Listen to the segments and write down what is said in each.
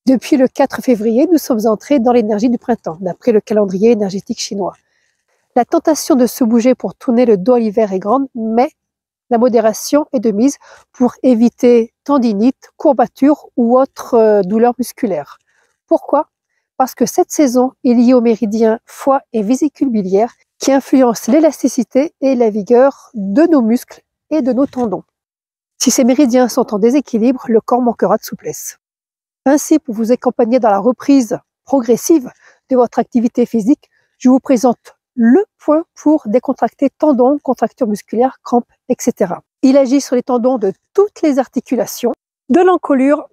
Depuis le 4 février, nous sommes entrés dans l'énergie du printemps, d'après le calendrier énergétique chinois. La tentation de se bouger pour tourner le dos à l'hiver est grande, mais la modération est de mise pour éviter tendinite, courbature ou autres douleurs musculaires. Pourquoi? Parce que cette saison est liée aux méridiens foie et vésicule biliaire qui influencent l'élasticité et la vigueur de nos muscles et de nos tendons. Si ces méridiens sont en déséquilibre, le corps manquera de souplesse. Ainsi, pour vous accompagner dans la reprise progressive de votre activité physique, je vous présente le point pour décontracter tendons, contractures musculaires, crampes, etc. Il agit sur les tendons de toutes les articulations, de l'encolure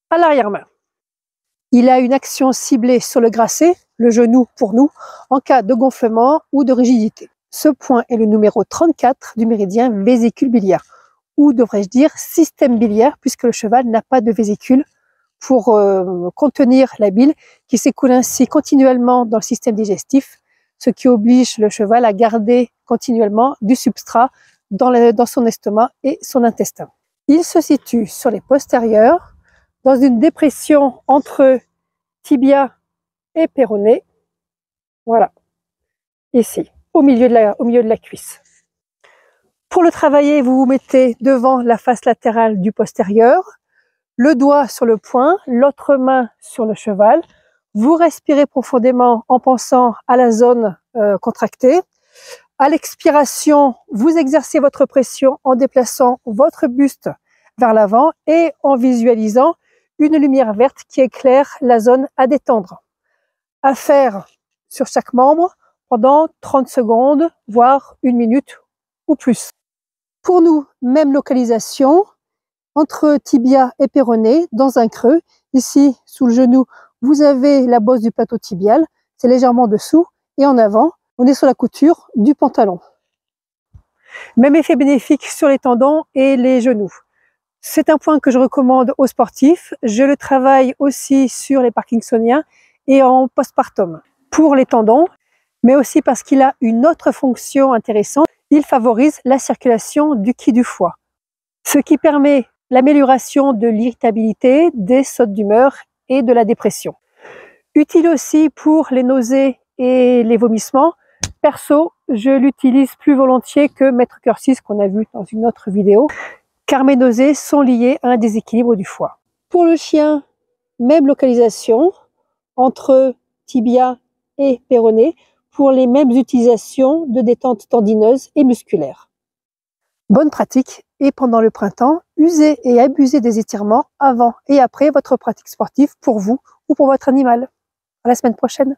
à l'arrière-main. Il a une action ciblée sur le grasset, le genou pour nous, en cas de gonflement ou de rigidité. Ce point est le numéro 34 du méridien vésicule biliaire, ou devrais-je dire système biliaire, puisque le cheval n'a pas de vésicule pour contenir la bile qui s'écoule ainsi continuellement dans le système digestif, ce qui oblige le cheval à garder continuellement du substrat dans son estomac et son intestin. Il se situe sur les postérieurs, dans une dépression entre tibia et péroné, voilà, ici, au milieu de la cuisse. Pour le travailler, vous vous mettez devant la face latérale du postérieur, le doigt sur le poing, l'autre main sur le cheval. Vous respirez profondément en pensant à la zone contractée. À l'expiration, vous exercez votre pression en déplaçant votre buste vers l'avant et en visualisant une lumière verte qui éclaire la zone à détendre. À faire sur chaque membre pendant 30 secondes, voire 1 minute ou plus. Pour nous, même localisation, entre tibia et péroné, dans un creux. Ici, sous le genou, vous avez la bosse du plateau tibial, c'est légèrement dessous, et en avant, on est sur la couture du pantalon. Même effet bénéfique sur les tendons et les genoux. C'est un point que je recommande aux sportifs. Je le travaille aussi sur les parkinsoniens et en postpartum. Pour les tendons, mais aussi parce qu'il a une autre fonction intéressante, il favorise la circulation du qi du foie, ce qui permet l'amélioration de l'irritabilité, des sautes d'humeur et de la dépression. Utile aussi pour les nausées et les vomissements. Perso, je l'utilise plus volontiers que Maître Cœur 6 qu'on a vu dans une autre vidéo, car mes nausées sont liées à un déséquilibre du foie. Pour le chien, même localisation entre tibia et péroné pour les mêmes utilisations de détente tendineuse et musculaire. Bonne pratique et pendant le printemps, usez et abusez des étirements avant et après votre pratique sportive pour vous ou pour votre animal. À la semaine prochaine.